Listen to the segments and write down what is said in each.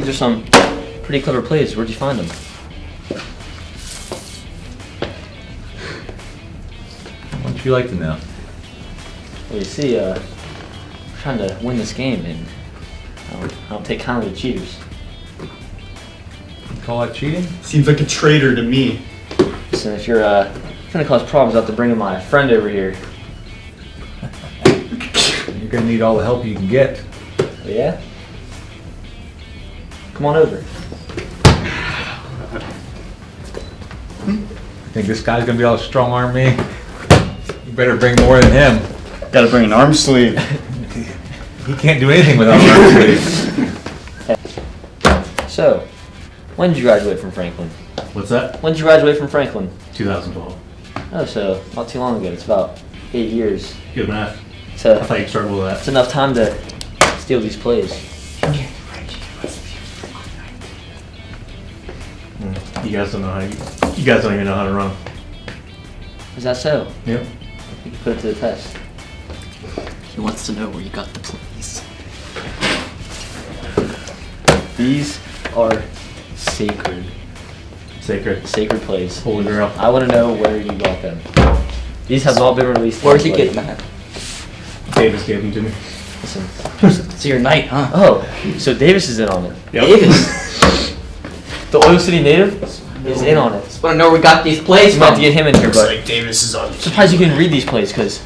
These are some pretty clever plays. Where'd you find them? What'd you like to know? Well, you see, we're trying to win this game, and I don't take kindly to cheaters. You call that cheating? Seems like a traitor to me. Listen, if you're gonna cause problems, I'll have to bring in my friend over here. You're gonna need all the help you can get. Oh, yeah? Come on over. You think this guy's gonna be able to strong-arm me? You better bring more than him. Gotta bring an arm sleeve. He can't do anything without an arm sleeve. So, when did you graduate from Franklin? What's that? When did you graduate from Franklin? 2012. Oh, so not too long ago. It's about 8 years. Good math. So I thought you struggled with that. it's enough time to steal these plays. You guys don't know how you guys don't even know how to run. Is that so? Yep. You can put it to the test. He wants to know where you got the plays. These are sacred. Sacred. Plays. Holy grail. I want to know where you got them. These have all been released. Where'd you get them at? Davis gave them to me. Listen. It's your night, huh? Oh, so Davis is in on it. Yep. Davis, the Oil City native, is in on it. Just want to know where we got these plays You might have from. to get him in here, Looks but like Davis is on. I'm surprised you can read these plays, because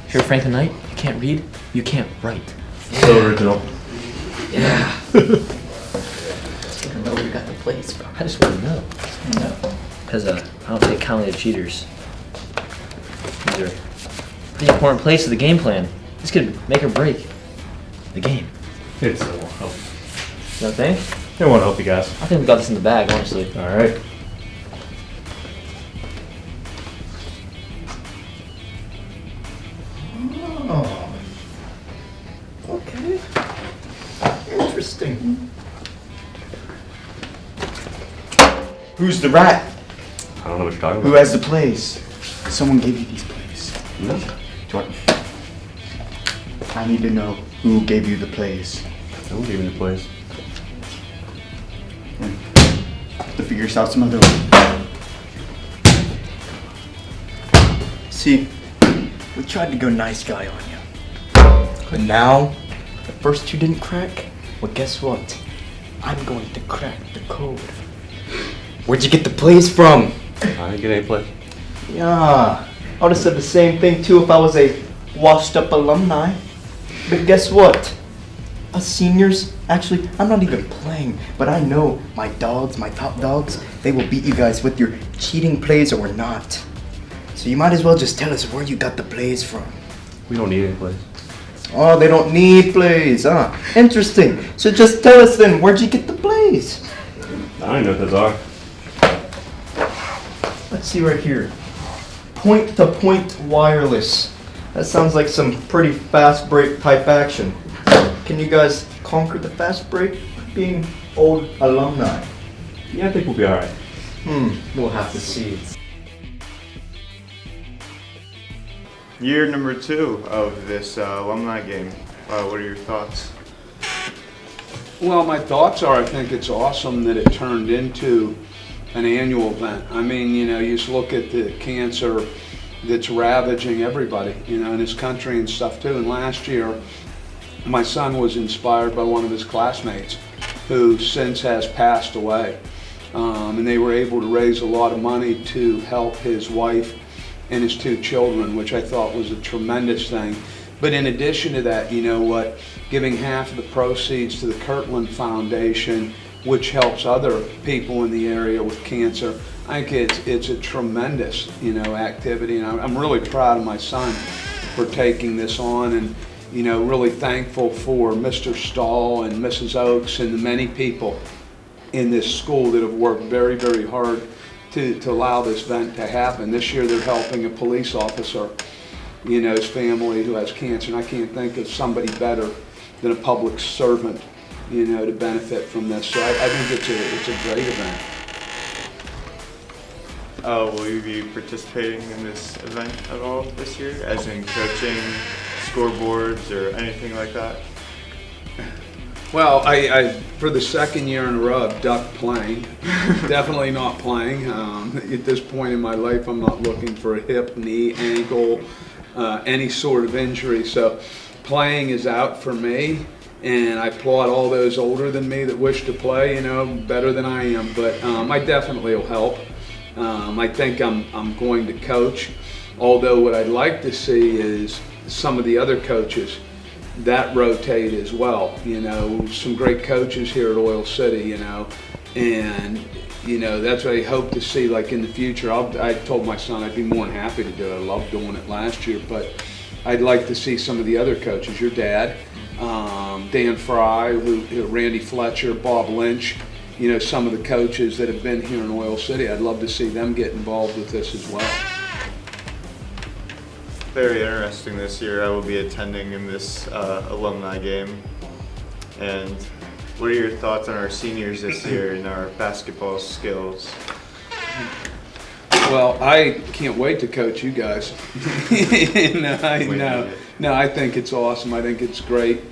if you're a Franklin Knight, you can't read, you can't write. So original. Yeah. Just want to know where we got the plays from. I just want to know. Because I don't take kindly to cheaters. These are pretty important plays to the game plan. This could make or break the game. It won't help. You know what I think? It won't help you guys. I think we got this in the bag, honestly. All right. Oh. Okay. Interesting. Who's the rat? I don't know what you're talking Who about. has the plays? Someone gave you these plays. No. Do you want? I need to know who gave you the plays. No one gave me the place. To figure this out some other way. See, we tried to go nice guy on you. But now, the first two didn't crack. Well, guess what? I'm going to crack the code. Where'd you get the plays from? I didn't get any place. Yeah, I would have said the same thing too if I was a washed up alumni. But guess what? Us seniors, actually, I'm not even playing, but I know my dogs, my top dogs, they will beat you guys with your cheating plays or not. So you might as well just tell us where you got the plays from. We don't need any place. Oh, they don't need plays, huh? Interesting. So just tell us then, where'd you get the plays? I don't know what those are. Let's see right here. Point-to-point wireless. That sounds like some pretty fast break type action. Can you guys conquer the fast break being old alumni? Yeah, I think we'll be alright. We'll have to see. Year number 2 of this alumni game. What are your thoughts? Well, my thoughts are I think it's awesome that it turned into an annual event. I mean, you know, you just look at the cancer that's ravaging everybody, you know, in this country and stuff too. And last year, my son was inspired by one of his classmates who since has passed away. And they were able to raise a lot of money to help his wife and his 2 children, which I thought was a tremendous thing. But in addition to that, you know what, giving half of the proceeds to the Kirtland Foundation, which helps other people in the area with cancer. I think it's a tremendous, you know, activity, and I'm really proud of my son for taking this on, and you know, really thankful for Mr. Stahl and Mrs. Oakes and the many people in this school that have worked very, very hard to allow this event to happen. This year they're helping a police officer, you know, his family who has cancer, and I can't think of somebody better than a public servant, you know, to benefit from this. So I think it's a great event. Will you be participating in this event at all this year, as in coaching, scoreboards, or anything like that? Well, I for the second year in a row, I've ducked playing. Definitely not playing. At this point in my life, I'm not looking for a hip, knee, ankle, any sort of injury. So playing is out for me, and I applaud all those older than me that wish to play, better than I am. But I definitely will help. I think I'm going to coach, although what I'd like to see is some of the other coaches that rotate as well. Some great coaches here at Oil City, and that's what I hope to see, like in the future. I told my son I'd be more than happy to do it. I loved doing it last year, but I'd like to see some of the other coaches, your dad, Dan Fry, Randy Fletcher, Bob Lynch, some of the coaches that have been here in Oil City. I'd love to see them get involved with this as well. Very interesting this year. I will be attending in this alumni game. And what are your thoughts on our seniors this year and our basketball skills? Well, I can't wait to coach you guys. No, I think it's awesome. I think it's great.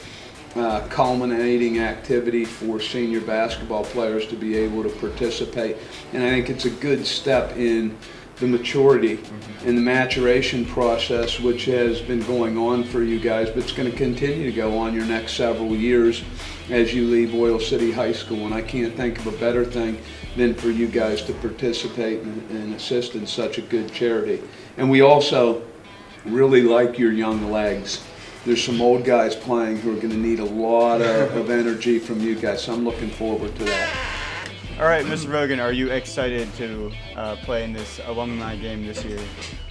Culminating activity for senior basketball players to be able to participate. And I think it's a good step in the maturity and the maturation process, which has been going on for you guys, but it's going to continue to go on your next several years as you leave Oil City High School. And I can't think of a better thing than for you guys to participate and assist in such a good charity. And we also really like your young legs. There's some old guys playing who are going to need a lot of energy from you guys, so I'm looking forward to that. All right, Mr. Rogan, are you excited to play in this alumni game this year?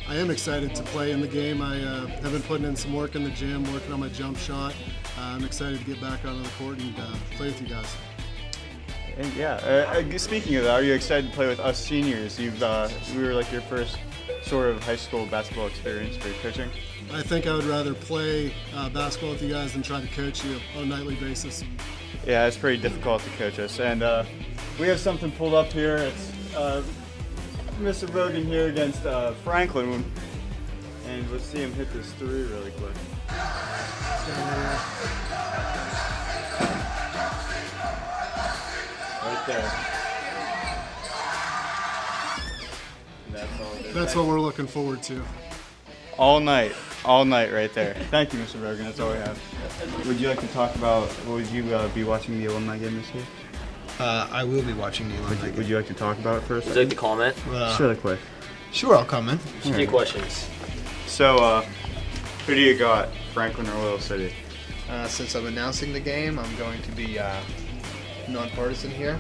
I am excited to play in the game. I have been putting in some work in the gym, working on my jump shot. I'm excited to get back onto the court and play with you guys. And yeah, speaking of that, are you excited to play with us seniors? We were like your first sort of high school basketball experience for coaching. I think I would rather play basketball with you guys than try to coach you on a nightly basis. Yeah, it's pretty difficult to coach us. And we have something pulled up here. It's Mr. Rogan here against Franklin. And let's see him hit this three really quick. Right there. That's what we're looking forward to. All night right there. Thank you, Mr. Rogan. That's all we have. Would you like to talk about, would you be watching the alumni game this year? I will be watching the alumni game. Would you like to talk about it first? Would you like to comment? Just really quick. Sure, I'll comment. A few questions. So, who do you got, Franklin or Oil City? Since I'm announcing the game, I'm going to be nonpartisan here.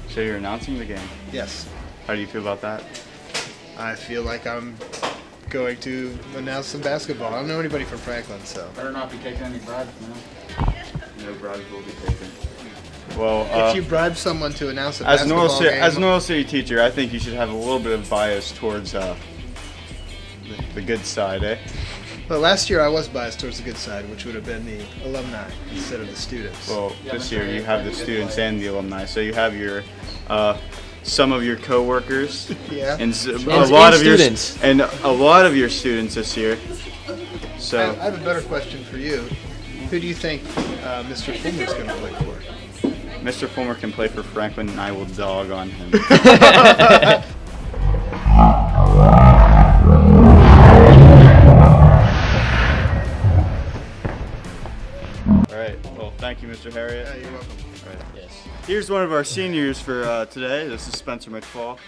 So you're announcing the game? Yes. How do you feel about that? I feel like I'm going to announce some basketball. I don't know anybody from Franklin, so. Better not be taking any bribes, man. No bribes will be taken. Well, if you bribe someone to announce a basketball game, as an Oil City teacher, I think you should have a little bit of bias towards the good side, eh? Well, last year I was biased towards the good side, which would have been the alumni instead of the students. Well, this year you have the students and the alumni, so you have your some of your coworkers, yeah, and a lot of students, and a lot of your students this year. So I have a better question for you. Who do you think Mr. Fulmer is going to play for? Mr. Fulmer can play for Franklin, and I will dog on him. All right. Well, thank you, Mr. Harriet. Yeah, you're welcome. All right. Yes. Here's one of our seniors for today. This is Spencer McFall.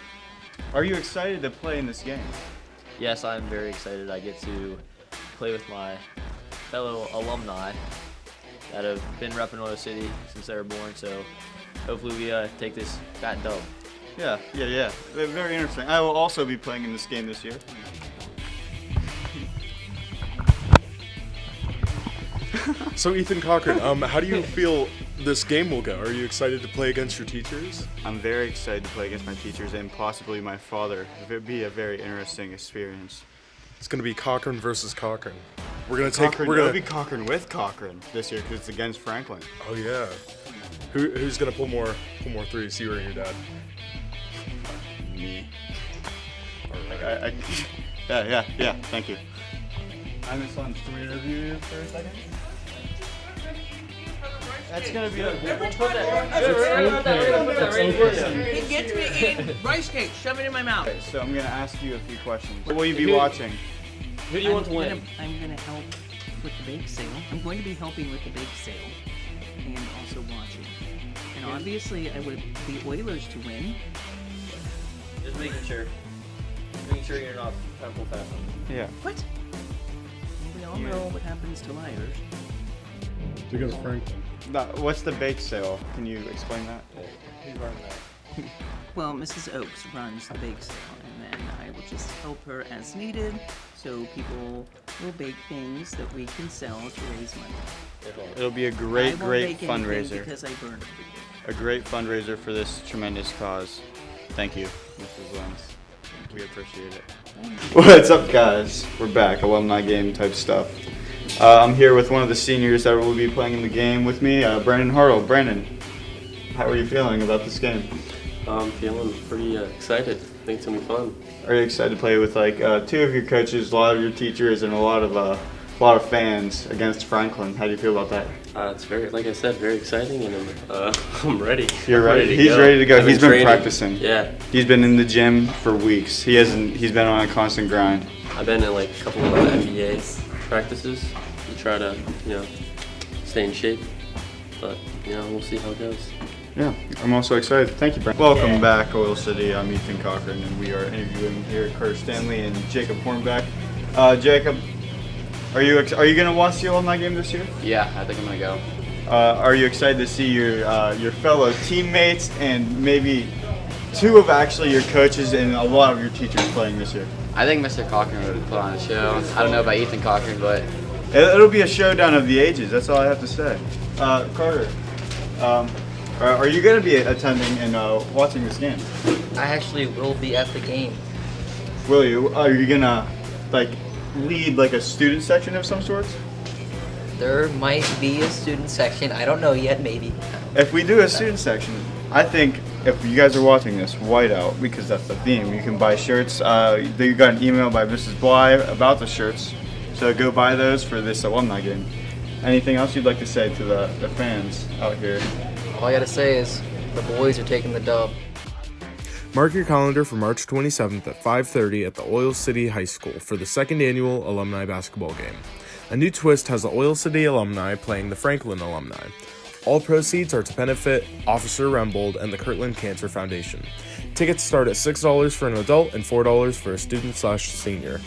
Are you excited to play in this game? Yes, I'm very excited. I get to play with my fellow alumni that have been repping Oil City since they were born, so hopefully we take this fat dub. Yeah. Very interesting. I will also be playing in this game this year. So Ethan Cochran, how do you feel this game will go? Are you excited to play against your teachers? I'm very excited to play against my teachers and possibly my father. It would be a very interesting experience. It's going to be Cochran versus Cochran. It'll be Cochran with Cochran this year because it's against Franklin. Oh yeah. Who's gonna pull more threes? You or your dad? Me. Right. Yeah. Thank you. I'm just on to interview you for a second. That's gonna be. We'll put that. He gets me eating rice cake, shove it in my mouth. Okay, so I'm gonna ask you a few questions. What will you be watching? Who do you want to win? I'm gonna help with the bake sale. I'm going to be helping with the bake sale and also watching. And obviously, I would the Oilers to win. Just making sure. Making sure you're not temple fast. Yeah. What? We all know what happens to liars. Because Franklin. What's the bake sale? Can you explain that? Who's running that? Well, Mrs. Oakes runs the bake sale, and then I will just help her as needed, so people will bake things that we can sell to raise money. It'll be a I great, won't great bake anything fundraiser. because I burn every day. A great fundraiser for this tremendous cause. Thank you, Mrs. Lenz. We appreciate it. What's up, guys? We're back, alumni game type stuff. I'm here with one of the seniors that will be playing in the game with me, Brandon Hartle. Brandon, how are you feeling about this game? I'm feeling pretty excited. I think it's gonna be fun. Are you excited to play with like two of your coaches, a lot of your teachers, and a lot of fans against Franklin? How do you feel about that? It's very, like I said, very exciting, and I'm ready. You're I'm ready. He's ready to go. He's been training. practicing. Yeah. He's been in the gym for weeks. He's been on a constant grind. I've been in like a couple of NBA practices to try to, stay in shape. But, we'll see how it goes. Yeah, I'm also excited. Thank you, Brent. Welcome back, Oil City. I'm Ethan Cochran, and we are interviewing here Carter Stanley and Jacob Hornbeck. Jacob, are you gonna watch the alumni game this year? Yeah, I think I'm gonna go. Are you excited to see your fellow teammates and maybe two of actually your coaches and a lot of your teachers playing this year? I think Mr. Cochran would put on a show. I don't know about Ethan Cochran, but It'll be a showdown of the ages. That's all I have to say. Carter, are you going to be attending and watching this game? I actually will be at the game. Will you? Are you going to lead like a student section of some sorts? There might be a student section. I don't know yet. Maybe. If we do a student section, I think if you guys are watching this, whiteout, because that's the theme. You can buy shirts. You got an email by Mrs. Bly about the shirts, so go buy those for this alumni game. Anything else you'd like to say to the fans out here? All I gotta say is the boys are taking the dub. Mark your calendar for March 27th at 5:30 at the Oil City High School for the second annual alumni basketball game. A new twist has the Oil City Alumni playing the Franklin Alumni. All proceeds are to benefit Officer Rembold and the Kirtland Cancer Foundation. Tickets start at $6 for an adult and $4 for a student/senior.